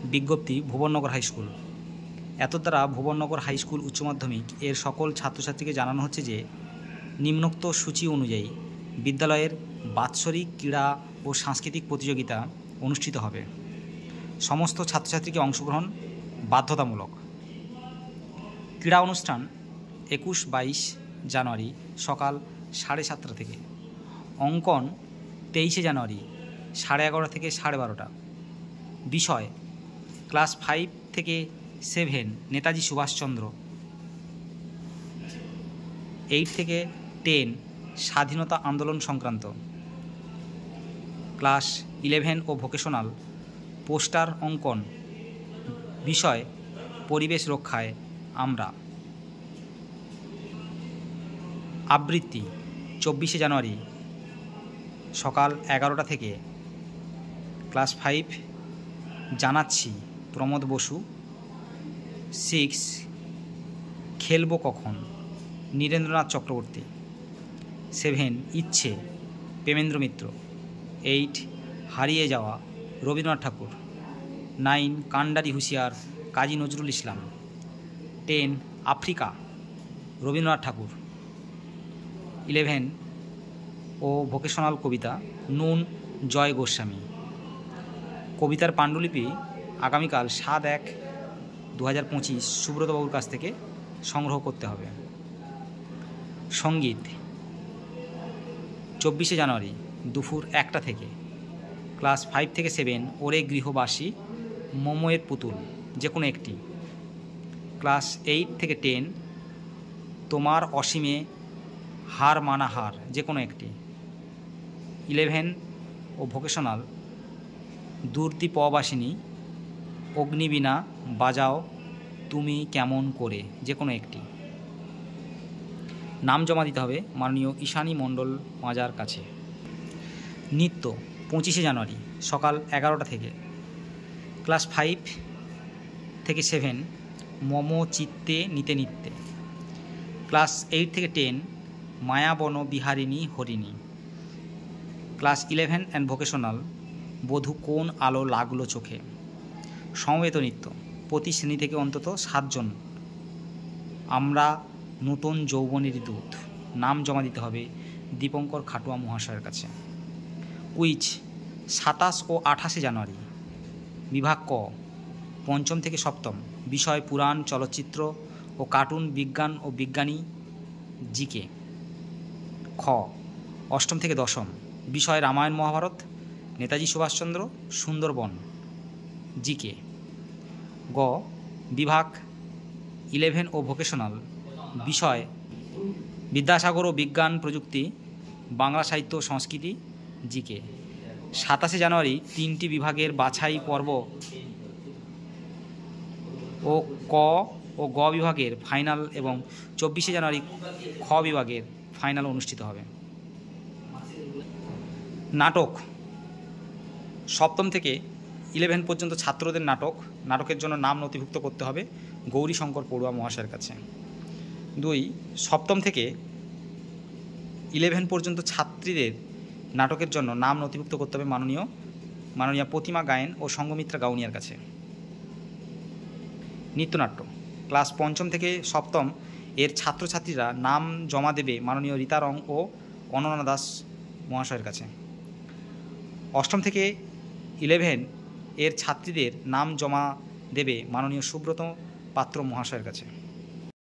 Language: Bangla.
বিজ্ঞপ্তি ভুবননগর হাই স্কুল। এতদ্বারা ভুবননগর হাই স্কুল উচ্চ মাধ্যমিক এর সকল ছাত্রছাত্রীকে জানানো হচ্ছে যে নিম্নোক্ত সূচি অনুযায়ী বিদ্যালয়ের বাৎসরিক ক্রীড়া ও সাংস্কৃতিক প্রতিযোগিতা অনুষ্ঠিত হবে। সমস্ত ছাত্রছাত্রীকে অংশগ্রহণ বাধ্যতামূলক। ক্রীড়া অনুষ্ঠান 21-22 জানুয়ারি সকাল 7:30 থেকে। অঙ্কন 23 জানুয়ারি 11:30 থেকে 12:30। বিষয় ক্লাস 5 থেকে 7 নেতাজি সুভাষচন্দ্র, 8 থেকে 10 স্বাধীনতা আন্দোলন সংক্রান্ত। ক্লাস 11 ও ভোকেশনাল পোস্টার অঙ্কন। বিষয় পরিবেশ রক্ষায় আমরা। আবৃত্তি 24 জানুয়ারি সকাল 11টা থেকে। ক্লাস 5 জানাচ্ছি প্রমোদ বসু, 6 খেলবো কখন নীরেন্দ্রনাথ চক্রবর্তী, 7 ইচ্ছে প্রেমেন্দ্র মিত্র, 8 হারিয়ে যাওয়া রবীন্দ্রনাথ ঠাকুর, 9 কান্ডারি হুঁশিয়ার কাজী নজরুল ইসলাম, 10 আফ্রিকা রবীন্দ্রনাথ ঠাকুর, 11 ও ভোকেশনাল কবিতা নুন জয় গোস্বামী। কবিতার পাণ্ডুলিপি আগামীকাল 7/1/2025 সুব্রতবাবুর কাছ থেকে সংগ্রহ করতে হবে। সঙ্গীত 24 জানুয়ারি দুপুর 1টা থেকে। ক্লাস 5 থেকে 7 ওরে গৃহবাসী, মোমোয়ের পুতুল যে কোনো একটি। ক্লাস 8 থেকে 10 তোমার অসীমে হার মানা হার যে কোনো একটি। 11 ও ভোকেশনাল দুর্দীপবাসিনী, অগ্নিবীণা বাজাও তুমি কেমন করে যে কোনো একটি। নাম জমা দিতে হবে মাননীয় ঈশানী মণ্ডল মাজার কাছে। নৃত্য 25 জানুয়ারি সকাল 11টা থেকে। ক্লাস 5 থেকে 7 মম চিত্তে নিতে নিত্যে। ক্লাস 8 থেকে 10 মায়াবন বিহারিণী হরিণী। ক্লাস 11 অ্যান্ড ভোকেশনাল বধূ কোন আলো লাগলো চোখে। সমবেত নৃত্য প্রতি শ্রেণী থেকে অন্তত 7 জন। আমরা নতুন যৌবনের দূত। নাম জমা দিতে হবে দীপঙ্কর খাটুয়া মহাশয়ের কাছে। কুইজ 27 ও 28 জানুয়ারি। বিভাগ ক 5ম থেকে 7ম। বিষয় পুরাণ, চলচ্চিত্র ও কার্টুন, বিজ্ঞান ও বিজ্ঞানী, জিকে। খ 8ম থেকে 10ম। বিষয় রামায়ণ মহাভারত, নেতাজি সুভাষচন্দ্র, সুন্দরবন, জিকে। গ বিভাগ 11 ও ভোকেশনাল। বিষয় বিদ্যাসাগর ও বিজ্ঞান প্রযুক্তি, বাংলা সাহিত্য ও সংস্কৃতি, জিকে। 27 জানুয়ারি 3টি বিভাগের বাছাই পর্ব ও ক ও গ বিভাগের ফাইনাল এবং 24 জানুয়ারি খ বিভাগের ফাইনাল অনুষ্ঠিত হবে। নাটক 7ম থেকে 11 পর্যন্ত ছাত্রদের নাটকের জন্য নাম নথিভুক্ত করতে হবে গৌরীশঙ্কর পড়ুয়া মহাশয়ের কাছে। 2 7ম থেকে 11 পর্যন্ত ছাত্রীদের নাটকের জন্য নাম নথিভুক্ত করতে হবে মাননীয় প্রতিমা গায়েন ও সঙ্গমিত্রা গাউনিয়ার কাছে। নৃত্যনাট্য ক্লাস 5ম থেকে 7ম এর ছাত্রছাত্রীরা নাম জমা দেবে মাননীয় রীতা রং ও অনন্যা দাস মহাশয়ের কাছে। 8ম থেকে 11 এর ছাত্রীদের নাম জমা দেবে মাননীয় সুব্রত পাত্র মহাশয়ের কাছে।